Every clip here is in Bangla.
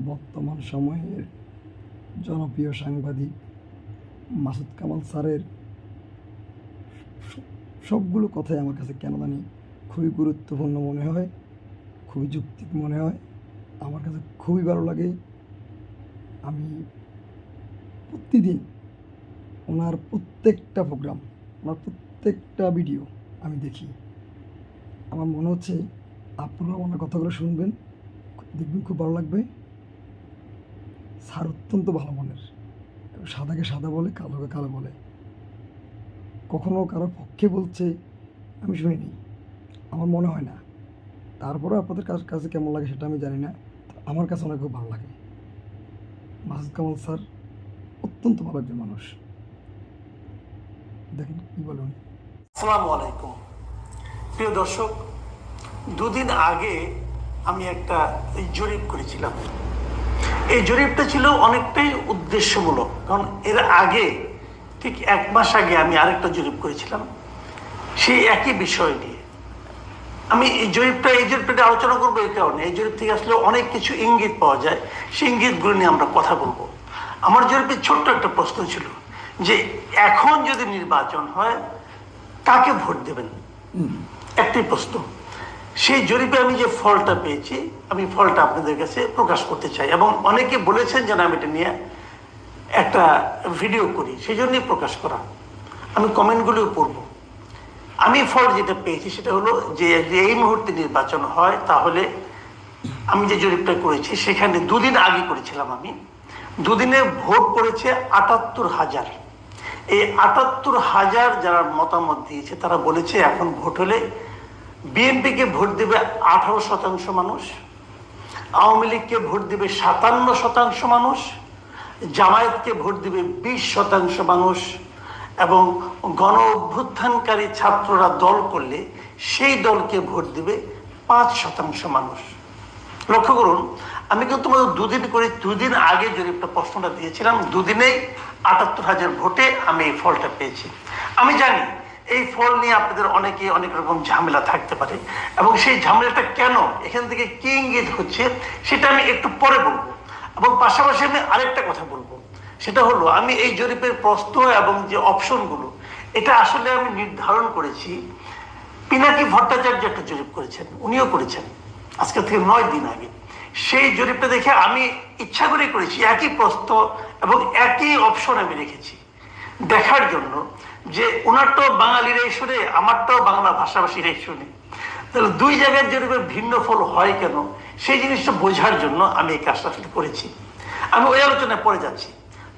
বর্তমান সময়ের জনপ্রিয় সাংবাদিক মাসুদ কামাল স্যারের সবগুলো কথাই আমার কাছে কেন জানি খুবই গুরুত্বপূর্ণ মনে হয়, খুবই যৌক্তিক মনে হয়, আমার কাছে খুবই ভালো লাগে। আমি প্রতিদিন ওনার প্রত্যেকটা প্রোগ্রাম, ওনার প্রত্যেকটা ভিডিও আমি দেখি। আমার মনে হচ্ছে আপনারা ওনার কথাগুলো শুনবেন, দেখবেন খুব ভালো লাগবে। স্যার অত্যন্ত ভালো মনের, সাদাকে সাদা বলে, কালোকে কালো বলে। কখনো কারো পক্ষে বলছে আমি শুনিনি, আমার মনে হয় না। তারপরে আপনাদের কাছে কেমন লাগে সেটা আমি জানি না, আমার কাছে অনেক খুব ভালো লাগে। মাসুদ কামাল স্যার অত্যন্ত ভালো একজন মানুষ। দেখেন কি বলুন। আসসালামু আলাইকুম প্রিয় দর্শক, দুদিন আগে আমি একটা জরিপ করেছিলাম। এই জরিপটা ছিল অনেকটাই উদ্দেশ্যমূলক, কারণ এর আগে ঠিক 1 মাস আগে আমি আরেকটা জরিপ করেছিলাম সেই একই বিষয় নিয়ে। আমি এই জরিপটা আলোচনা করবো এই কারণে, এই জরিপ থেকে আসলে অনেক কিছু ইঙ্গিত পাওয়া যায়, সেই ইঙ্গিতগুলো নিয়ে আমরা কথা বলবো। আমার জরিপের ছোট্ট একটা প্রশ্ন ছিল যে এখন যদি নির্বাচন হয় কাকে ভোট দেবেন, একটি প্রশ্ন। সেই জরিপে আমি যে ফলটা পেয়েছি, আমি ফলটা আপনাদের কাছে প্রকাশ করতে চাই, এবং অনেকে বলেছেন যেন আমি এটা নিয়ে একটা ভিডিও করি, সেই জন্যই প্রকাশ করা। আমি কমেন্টগুলিও পড়ব। আমি ফল যেটা পেয়েছি সেটা হলো যে এই মুহূর্তে নির্বাচন হয় তাহলে আমি যে জরিপটা করেছি সেখানে দুদিন আগে করেছিলাম, আমি দুদিনে ভোট পড়েছে ৭৮,০০০। এই ৭৮,০০০ যারা মতামত দিয়েছে তারা বলেছে এখন ভোট হলে বিএনপিকে ভোট দেবে ১৮% মানুষ, আওয়ামী লীগকে ভোট দেবে ৫৭% মানুষ, জামায়াতকে ভোট দেবে ২০% মানুষ, এবং গণ অভ্যুত্থানকারী ছাত্ররা দল করলে সেই দলকে ভোট দেবে ৫% মানুষ। লক্ষ্য করুন, আমি কিন্তু দুদিন আগে জরিপটা প্রশ্নটা দিয়েছিলাম, দুদিনেই ৭৮,০০০ ভোটে আমি এই ফলটা পেয়েছি। আমি জানি এই ফল নিয়ে আপনাদের অনেক রকম ঝামেলা থাকতে পারে, এবং সেই ঝামেলাটা কেন, এখান থেকে কি ইঙ্গিত হচ্ছে সেটা আমি একটু পরে বলবো। এবং পাশাপাশি আমি আরেকটা কথা বলবো, সেটা হলো আমি এই জরিপের প্রশ্ন এবং যে অপশনগুলো এটা আসলে আমি নির্ধারণ করেছি। পিনাকি ভট্টাচার্য একটা জরিপ করেছেন, উনিও করেছেন আজকে থেকে 9 দিন আগে। সেই জরিপটা দেখে আমি ইচ্ছা করে করেছি একই প্রশ্ন এবং একই অপশন আমি রেখেছি, দেখার জন্য যে ওনারটাও বাঙালিরাই শুনে, আমারটাও বাংলা ভাষাভাষীরাই শুনে, তাহলে দুই জায়গার জরিপের ভিন্ন ফল হয় কেন, সেই জিনিসটা বোঝার জন্য আমি এই কাজটা করেছি। আমি ওই আলোচনায় পরে যাচ্ছি।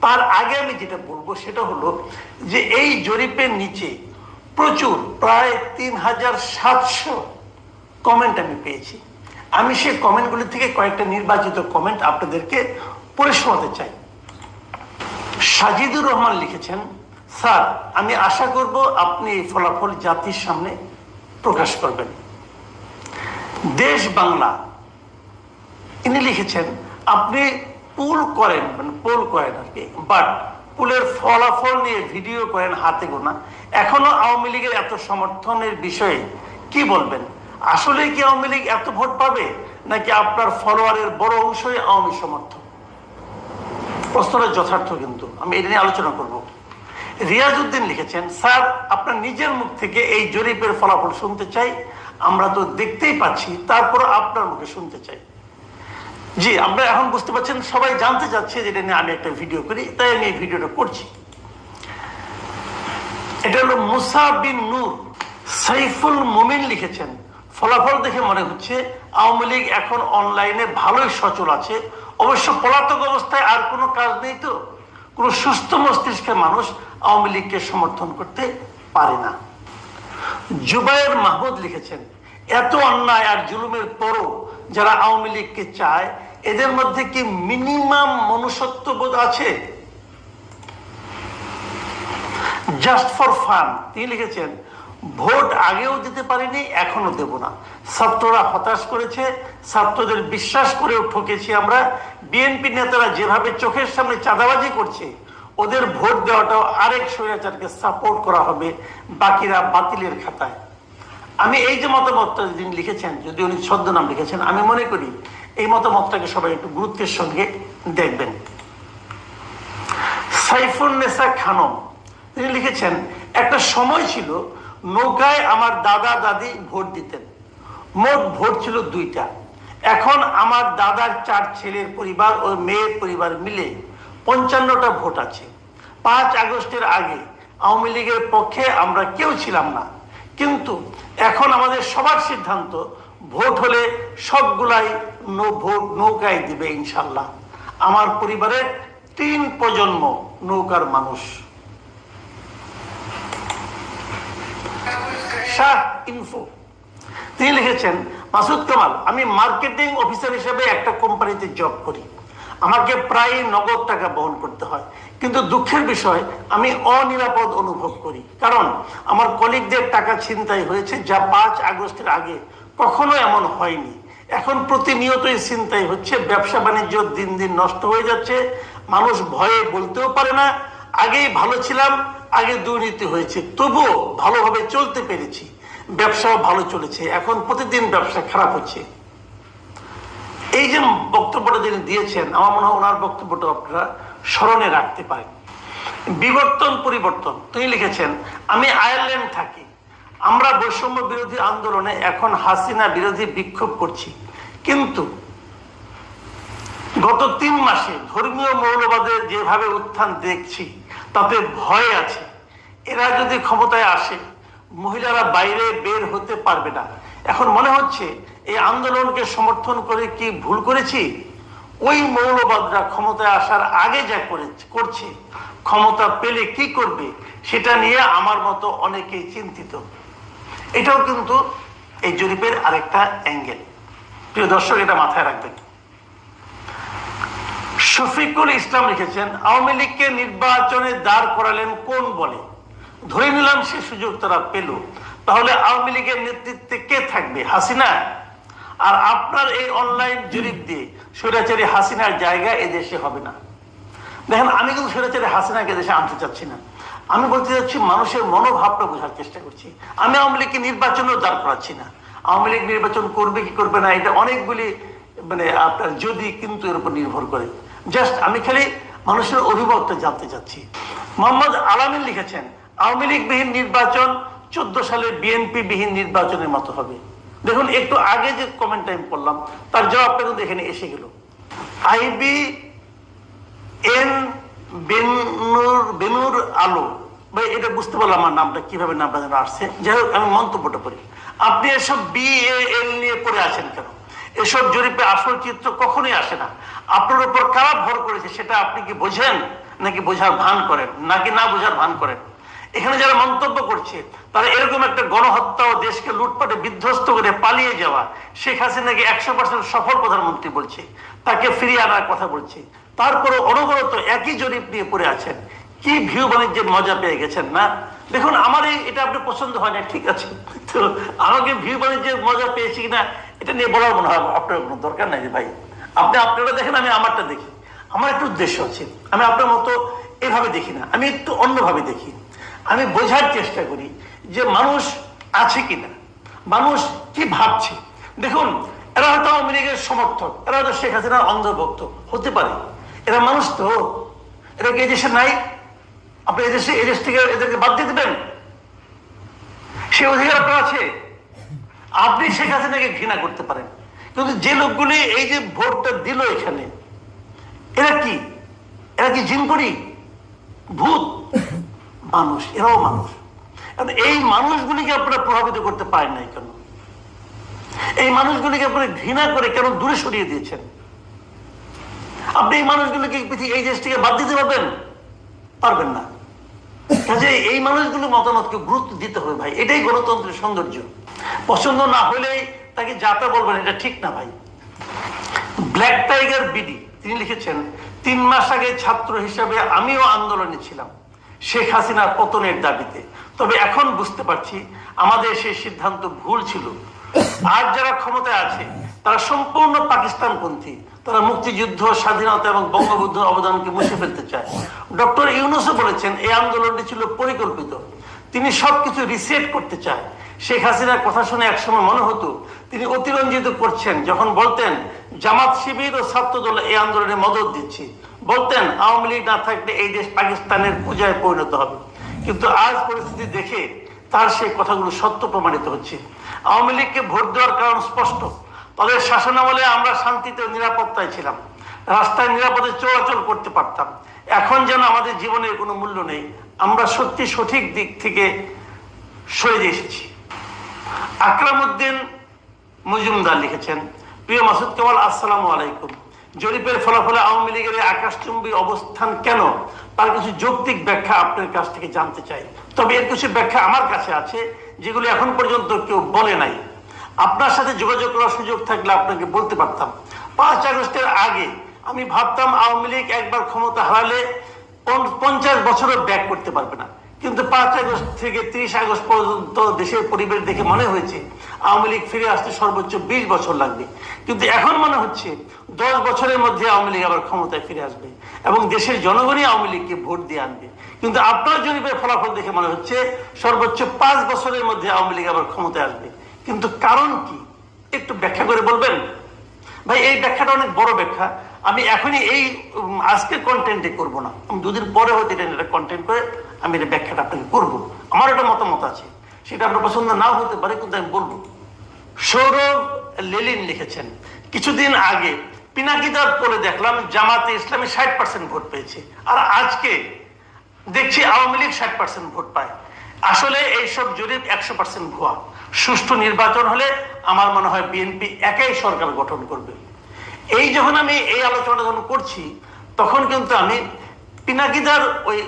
তার আগে আমি যেটা বলবো সেটা হলো যে এই জরিপের নিচে প্রচুর, প্রায় ৩৭০০ কমেন্ট আমি পেয়েছি। আমি সেই কমেন্টগুলি থেকে কয়েকটা নির্বাচিত কমেন্ট আপনাদেরকে পড়ে শোনাতে চাই। সাজিদুর রহমান লিখেছেন, স্যার আমি আশা করব আপনি এই ফলাফল জাতির সামনে প্রকাশ করবেন। দেশ বাংলা ইনি লিখেছেন, আপনি পোল করেন আর কি, বাট পোলের ফলাফল নিয়ে ভিডিও করেন হাতে গোনা, এখনো আওয়ামী লীগের এত সমর্থনের বিষয়ে কি বলবেন? আসলে কি আওয়ামী লীগ এত ভোট পাবে, নাকি আপনার ফলোয়ারের বড় অংশই আওয়ামী সমর্থক? প্রশ্নটা যথার্থ, কিন্তু আমি এটা নিয়ে আলোচনা করব। রিয়াজউদ্দিন লিখেছেন, স্যার আপনার নিজের মুখ থেকে এই জরিপের ফলাফল শুনতে চাই, আমরা তো দেখতেই পাচ্ছি, তারপর আপনার মুখে শুনতে চাই। জি, আমরা এখন বুঝতে পারছেন সবাই জানতে চাচ্ছে যেটা নিয়ে আমি একটা ভিডিও করি, তাই আমি এই ভিডিওটা করছি। এটা হলো মুসা বিন নূর। সাইফুল মুমিন লিখেছেন, ফলাফল দেখে মনে হচ্ছে আওয়ামী লীগ এখন অনলাইনে ভালোই সচল আছে, অবশ্য পলাতক অবস্থায় আর কোনো কাজ নেই, তো কোনো সুস্থ মস্তিষ্কের মানুষ আওয়ামী লীগকে সমর্থন করতে পারে না। জুবায়ের মাহমুদ লিখেছেন, এত অন্যায় আর জুলুমের পরও যারা আওয়ামী লীগকে চায় এদের মধ্যে কি মিনিমাম মনুষ্যত্ববোধ আছে? জাস্ট ফর ফান তিনি লিখেছেন, ভোট আগেও দিতে পারিনি, এখনো দেব না। ছাত্ররা হতাশ করেছে, ছাত্রদের বিশ্বাস করেও ঠকেছি আমরা। বিএনপি নেতারা যেভাবে চোখের সামনে চাঁদাবাজি করছে, ওদের ভোট দেওয়াটাও আরেক স্বৈরাচারকে সাপোর্ট করা হবে, বাকিরা বাতিলের খাতায়। আমি এই যে মতামতটা যিনি লিখেছেন, যদি উনি ছদ্মনাম লিখেছেন, আমি মনে করি এই মতামতটাকে সবাই একটু গুরুত্বের সঙ্গে দেখবেন। সাইফুন্নেসা খানম তিনি লিখেছেন, একটা সময় ছিল নৌকায় আমার দাদা দাদি ভোট দিতেন, মোট ভোট ছিল 2টা। এখন আমার দাদার 4 ছেলের পরিবার ও মেয়ের পরিবার মিলে 55টা ভোট আছে। 5 আগস্টের আগে আওয়ামী লীগের পক্ষে আমরা কেউ ছিলাম না, কিন্তু এখন আমাদের সবার সিদ্ধান্ত ভোট হলে সবগুলাই ভোট নৌকায় দিবে ইনশাল্লাহ। আমার পরিবারের 3 প্রজন্ম নৌকার মানুষ। শাহ ইনফো তিনি লিখেছেন, মাসুদ কামাল, আমি মার্কেটিং অফিসার হিসেবে একটা কোম্পানিতে জব করি। আমাকে প্রায় নগদ টাকা বহন করতে হয়, কিন্তু দুঃখের বিষয় আমি অনিরাপদ অনুভব করি, কারণ আমার কলিগদের টাকা ছিনতাই হয়েছে, যা 5 আগস্টের আগে কখনো এমন হয়নি। এখন প্রতিনিয়তই ছিনতাই হচ্ছে, ব্যবসা বাণিজ্য দিন দিন নষ্ট হয়ে যাচ্ছে, মানুষ ভয়ে বলতেও পারে না আগেই ভালো ছিলাম, আগে দুর্নীতি হয়েছে, তবুও ভালোভাবে চলতে পেরেছি, ব্যবসাও ভালো চলেছে, এখন প্রতিদিন ব্যবসা খারাপ হচ্ছে। এই যে বক্তব্যটা যিনি দিয়েছেন, আমার মনে হয় ওনার বক্তব্যটা আপনারা স্মরণে রাখতে পারেন। বিবর্তন পরিবর্তন তিনি লিখেছেন, আমি আয়ারল্যান্ড থাকি, আমরা বৈষম্য বিরোধী আন্দোলনে এখন হাসিনা বিরোধী বিক্ষোভ করছি, কিন্তু গত 3 মাসে ধর্মীয় মৌলবাদের যেভাবে উত্থান দেখছি তাতে ভয় আছে, এরা যদি ক্ষমতায় আসে মহিলারা বাইরে বের হতে পারবে না। এখন মনে হচ্ছে এই আন্দোলনকে সমর্থন করে কি ভুল করেছি? ওই মৌলবাদরা ক্ষমতায় আসার আগে যা করছে, ক্ষমতা পেলে কি করবে সেটা নিয়ে আমার মতো অনেকেই চিন্তিত। এটাও কিন্তু এই জরিপের আরেকটা অ্যাঙ্গেল। প্রিয় দর্শক, এটা মাথায় রাখবেন। শফিকুল ইসলাম লিখেছেন, আওয়ামী লীগকে নির্বাচনে দাঁড় করালেন কোন বলে? ধরে নিলাম সে সুযোগ তারা পেল, তাহলে আওয়ামী লীগের নেতৃত্বে কে থাকবে? হাসিনা? আর আপনার এই অনলাইন জরিপ দিয়ে স্বৈরাচারী হাসিনার জায়গা এদেশে হবে না। দেখেন, আমি কিন্তু স্বৈরাচারী হাসিনাকে দেশে আনতে চাচ্ছি না, আমি বলতে চাচ্ছি মানুষের মনোভাবটা বোঝার চেষ্টা করছি। আমি আওয়ামী লীগকে নির্বাচনেও দাঁড় করাচ্ছি না। আওয়ামী লীগ নির্বাচন করবে কি করবে না এটা অনেকগুলি আপনার যদি কিন্তু এর উপর নির্ভর করে। জাস্ট আমি খালি মানুষের অভিমতটা জানতে চাচ্ছি। মোহাম্মদ আলামিন লিখেছেন, আওয়ামী লীগ বিহীন নির্বাচন 14 সালে বিএনপি বিহীন নির্বাচনের মতো হবে। দেখুন, একটু আগে যে কমেন্ট আমি পড়লাম তার জবাবটা কিন্তু এখানে এসে গেল। IBN বেনুর আলো ভাই, এটা বুঝতে পারলাম আমার নামটা কিভাবে নামটা যেন আসছে। যাই হোক, আমি মন্তব্যটা করি, আপনি এসব BAL নিয়ে পড়ে আছেন কেন? এসব জরিপে আসল চিত্র কখনোই আসে না। আপনার উপর কারা ভর করেছে সেটা আপনি কি বোঝেন, নাকি বোঝার ভান করেন, নাকি না বোঝার ভান করেন? এখানে যারা মন্তব্য করছে তারা এরকম একটা গণহত্যা ও দেশকে লুটপাটে বিধ্বস্ত করে পালিয়ে যাওয়া শেখ হাসিনাকে 100% সফল প্রধানমন্ত্রী বলছে, তাকে ফিরিয়ে আনার কথা বলছে, তারপরে অনবরত একই জরিপ নিয়ে পড়ে আছেন। কি ভিউ বাণিজ্যের মজা পেয়ে গেছেন না? দেখুন, আমার এটা আপনি পছন্দ হয় না, ঠিক আছে, তো আমাকে ভিউ বাণিজ্যের মজা পেয়েছি কিনা এটা নিয়ে বলার মনে হয় আপনার কোনো দরকার নাই। ভাই, আপনি আপনারা দেখেন, আমি আমারটা দেখি। আমার একটা উদ্দেশ্য আছে, আমি আপনার মতো এভাবে দেখি না, আমি একটু অন্যভাবে দেখি। আমি বোঝার চেষ্টা করি যে মানুষ আছে কিনা, মানুষ কি ভাবছে। দেখুন, এরা হয়তো আওয়ামী লীগের সমর্থক, এরা হয়তো শেখ হাসিনার অন্ধভক্ত হতে পারে, এরা মানুষ তো। এরা কি এদেশে নাই? আপনি এদেশ থেকে এদেরকে বাদ দিয়ে দেবেন? সে অধিকার আপনার আছে। আপনি শেখ হাসিনাকে ঘৃণা করতে পারেন, কিন্তু যে লোকগুলি এই যে ভোটটা দিল এখানে, এরা কি? এরা কি জিনপরি, ভূত? মানুষ, এরাও মানুষ। এই মানুষগুলিকে আপনারা প্রভাবিত করতে পারেন নাই কেন? এই মানুষগুলিকে আপনারা ঘৃণা করে কেন দূরে সরিয়ে দিয়েছেন? আপনি এই মানুষগুলিকে এই দেশ থেকে বাদ দিতে পারবেন? পারবেন না। কাজে এই মানুষগুলোর মতামতকে গুরুত্ব দিতে হবে ভাই, এটাই গণতন্ত্রের সৌন্দর্য। পছন্দ না হলেই তাকে যাতা বলবেন, এটা ঠিক না ভাই। ব্ল্যাক টাইগার বিডি তিনি লিখেছেন, 3 মাস আগে ছাত্র হিসাবে আমিও আন্দোলনে ছিলাম শেখ হাসিনার পতনের দাবিতে, তবে এখন বুঝতে পারছি আমাদের সেই সিদ্ধান্ত ভুল ছিল। আর যারা ক্ষমতায় আছে তারা সম্পূর্ণ পাকিস্তানপন্থী, তারা মুক্তিযুদ্ধ, স্বাধীনতা এবং বঙ্গবন্ধুর অবদানকে মুছে ফেলতে চায়। ডক্টর ইউনূসও বলেছেন এই আন্দোলনটি ছিল পরিকল্পিত, তিনি সবকিছু রিসেট করতে চায়। শেখ হাসিনার কথা শুনে একসময় মনে হতো তিনি অতিরঞ্জিত করছেন যখন বলতেন জামাত শিবির ও ছাত্রদল এই আন্দোলনে মদত দিচ্ছে, বলতেন আওয়ামী লীগ না থাকলে এই দেশ পাকিস্তানের পূজায় পরিণত হবে। কিন্তু আজ পরিস্থিতি দেখে তার সেই কথাগুলো সত্য প্রমাণিত হচ্ছে। আওয়ামী লীগকে ভোট দেওয়ার কারণ স্পষ্ট। তাদের শাসনামলে আমরা শান্তিতে নিরাপত্তায় ছিলাম, রাস্তায় নিরাপদে চলাচল করতে পারতাম। এখন যেন আমাদের জীবনের কোনো মূল্য নেই, আমরা সত্যি সঠিক দিক থেকে সরে এসেছি। আকরাম উদ্দিন মজুমদার লিখেছেন, প্রিয় মাসুদ কামাল, আসসালামু আলাইকুম। জরিপের ফলাফলে আওয়ামী লীগের আকাশচুম্বী অবস্থান কেন, তার কিছু যৌক্তিক ব্যাখ্যা আপনার কাছ থেকে জানতে চাই। তবে এর কিছু ব্যাখ্যা আমার কাছে আছে যেগুলো এখন পর্যন্ত কেউ বলে নাই। আপনার সাথে যোগাযোগ করার সুযোগ থাকলে আপনাকে বলতে পারতাম। 5 আগস্টের আগে আমি ভাবতাম আওয়ামী লীগ একবার ক্ষমতা হারালে 50 বছরও ব্যাক করতে পারবে না। কিন্তু 5 আগস্ট থেকে 30 আগস্ট পর্যন্ত দেশের পরিবেশ দেখে মনে হয়েছে আওয়ামী লীগ ফিরে আসতে সর্বোচ্চ 20 বছর লাগবে। কিন্তু এখন মনে হচ্ছে 10 বছরের মধ্যে আওয়ামী লীগ আবার ক্ষমতায় ফিরে আসবে এবং দেশের জনগণই আওয়ামী লীগকে ভোট দিয়ে আনবে। কিন্তু আপনার জরিপের ফলাফল দেখে মনে হচ্ছে সর্বোচ্চ 5 বছরের মধ্যে আওয়ামী লীগ আবার ক্ষমতায় আসবে। কিন্তু কারণ কি, একটু ব্যাখ্যা করে বলবেন? ভাই, এই ব্যাখ্যাটা অনেক বড় ব্যাখ্যা। আমি এখনই এই আজকের কন্টেন্টে করব না, আমি 2 দিন পরে হয়তো এটা কন্টেন্ট করে আমি এটা ব্যাখ্যাটা আপনাকে করবো। আমার একটা মতামত আছে, সেটা আপনার পছন্দ নাও হতে পারে, কিন্তু আমি বলবো। সৌরভ লেলিন লিখেছেন, কিছুদিন আগে পিনাকিদার পোলে দেখলাম জামাতে ইসলামী 60% ভোট পেয়েছে, আর আজকে দেখছি আওয়ামী লীগ 60% ভোট পায়। আসলে এইসব জরিপ 100% ভুয়া। সুষ্ঠু নির্বাচন হলে আমার মনে হয় বিএনপি একাই সরকার গঠন করবে। এই যখন আমি এই আলোচনা যখন করছি তখন কিন্তু আমি পিনাকিদার ওই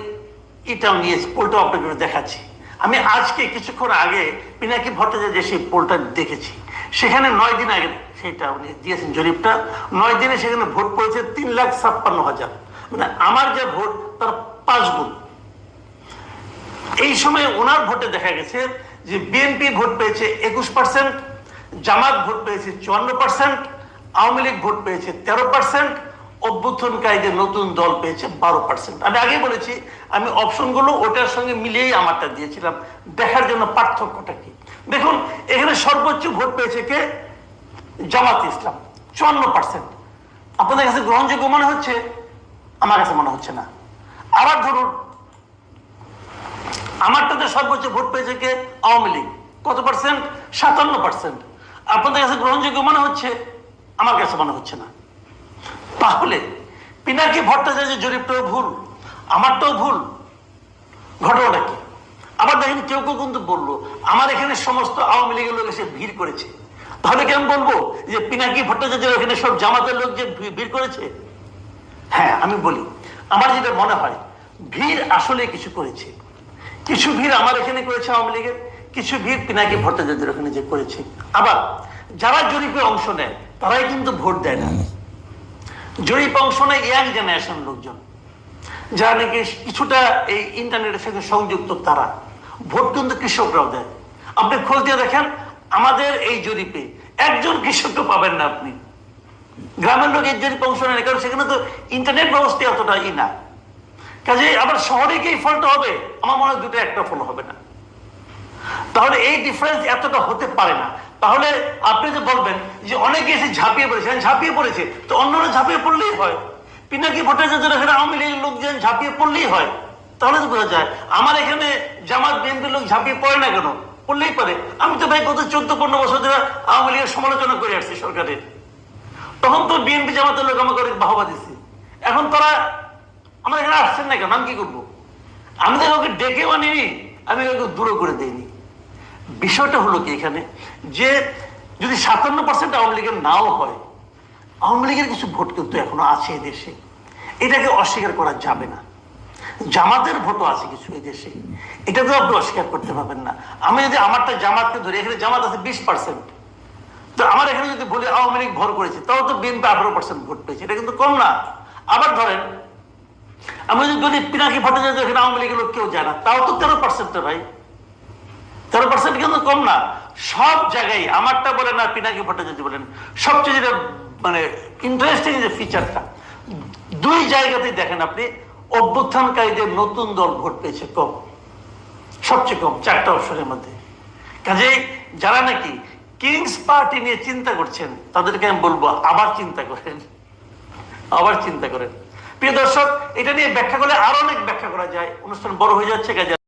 ইটাও নিয়েছি, পোলটাও আপনাকে দেখাচ্ছি। আমি আজকে কিছুক্ষণ আগে পিনাকি ভট্টাচার্য যে সেই পোলটা দেখেছি, সেখানে 9 দিন আগে সেটা উনি দিয়েছেন জরিপটা। 9 দিনে সেখানে ভোট পড়েছে 3,56,000, মানে আমার যে ভোট তার 5 গুণ। এই সময় ওনার ভোটে দেখা গেছে যে বিএনপি ভোট পেয়েছে 21%, জামাত ভোট পেয়েছে 54%, আওয়ামী লীগ ভোট পেয়েছে 13%, অভ্যুত্থানকারীদের নতুন দল পেয়েছে 12%। আমি আগে বলেছি আমি অপশনগুলো ওটার সঙ্গে মিলিয়েই আমারটা দিয়েছিলাম, দেখার জন্য পার্থক্যটা কি। দেখুন, এখানে সর্বোচ্চ ভোট পেয়েছে কে? জামাত ইসলাম 54%। আপনাদের কাছে গ্রহণযোগ্য মনে হচ্ছে? আমার কাছে মনে হচ্ছে না। আবার ধরুন আমারটাতে সর্বোচ্চ ভোট পেয়েছে কে? আওয়ামী লীগ। কত পার্সেন্ট? 57%। আপনাদের কাছে গ্রহণযোগ্য মনে হচ্ছে? আমার কাছে মনে হচ্ছে না। তাহলে পিনাকি ভট্টাচার্যের জরিপটাও ভুল, আমারটাও ভুল। ঘটনাটা কি? আবার দেখেন কেউ কেউ কিন্তু বললো আমার এখানে সমস্ত আওয়ামী লীগের লোক এসে ভিড় করেছে। তাহলে কি আমি বলবো যে পিনাকি ভট্টাচার্যের এখানে সব জামাতের লোক যে ভিড় করেছে? হ্যাঁ, আমি বলি আমার যেটা মনে হয় ভিড় আসলে কিছু করেছে। কিছু ভিড় আমার এখানে করেছে আওয়ামী লীগের, কিছু ভিড় পিনাকি ভট্টাচার্যের ওখানে যে করেছে। আবার যারা জরিপে অংশ নেয় তারাই কিন্তু ভোট দেয় না। জরিপে অংশ নেয় ইয়াং জেনারেশন লোকজন, যারা নাকি কিছুটা এই ইন্টারনেটের সাথে সংযুক্ত, তারা ভোট কিন্তু কৃষকরাও দেয়। আপনি খোঁজ দিয়ে দেখেন আমাদের এই জরিপে একজন কৃষককে পাবেন না আপনি। গ্রামের লোক এই জরিপে অংশ নেয়, কারণ সেখানে তো ইন্টারনেট ব্যবস্থা অতটা না। কাজে আবার শহরে কি ফলটা হবে? আমার মনে হয় দুটো একটা ফল হবে না। তাহলে এই ডিফারেন্স এতটা হতে পারে না। তাহলে আপনি যে বলবেন যে অনেকে এসে ঝাঁপিয়ে পড়েছে, ঝাঁপিয়ে পড়েছে তো অন্যরা ঝাঁপিয়ে পড়লেই হয়। পিনাকি ভট্টাচার্য এখানে আওয়ামী লীগের লোকজন ঝাঁপিয়ে পড়লেই হয়, তাহলে তো বোঝা যায়। আমার এখানে জামাত বিএনপির লোক ঝাঁপিয়ে পড়ে না কেন? পড়লেই পারে। আমি তো ভাই গত 14-15 বছর ধরে আওয়ামী লীগের সমালোচনা করে আসছি সরকারের। তখন তো বিএনপি জামাতের লোক আমাকে অনেক বাহবা দিচ্ছে। এখন তারা আমার এখানে আসছেন না কেন? আমি কি করবো? আমি তো ওকে ডেকেও আনিনি, আমি ওকে দূরে করে দিইনি। বিষয়টা হলো কি এখানে, যে যদি 57% আওয়ামী লীগের নাও হয়, আওয়ামী লীগের কিছু ভোট কিন্তু এখনো আছে এই দেশে, এটাকে অস্বীকার করা যাবে না। জামাতের ভোটও আছে কিছু এই দেশে, এটাকেও আপনি অস্বীকার করতে পারবেন না। আমি যদি আমারটা জামাতকে ধরি, এখানে জামাত আছে 20%, তো আমার এখানে যদি বলি আওয়ামী লীগ ভর করেছে, তাও তো বিএনপি 18% ভোট পেয়েছে, এটা কিন্তু কম না। আবার ধরেন আমি যদি বলি পিনাকি ভট্টাচার্য এখানে আওয়ামী লীগের লোক কেউ যায় না, তাও তো 13% ভাই। 13% কিন্তু কম না। সব জায়গায় আমারটা বলেন আর পিনাকি ভট্টাচার্য বলেন, সবচেয়ে যেটা মানে ইন্টারেস্টিং যে ফিচারটা, 2 জায়গাতেই দেখেন আপনি অভ্যুত্থানকারীদের নতুন দল ভোট পেয়েছে কম, সবচেয়ে কম 4টা অপশনের মধ্যে। কাজে যারা নাকি কিংস পার্টি নিয়ে চিন্তা করছেন তাদেরকে আমি বলবো আবার চিন্তা করেন, আবার চিন্তা করেন। প্রিয় দর্শক, এটা নিয়ে ব্যাখ্যা করলে আরো অনেক ব্যাখ্যা করা যায়, অনুষ্ঠান বড় হয়ে যাচ্ছে কাজে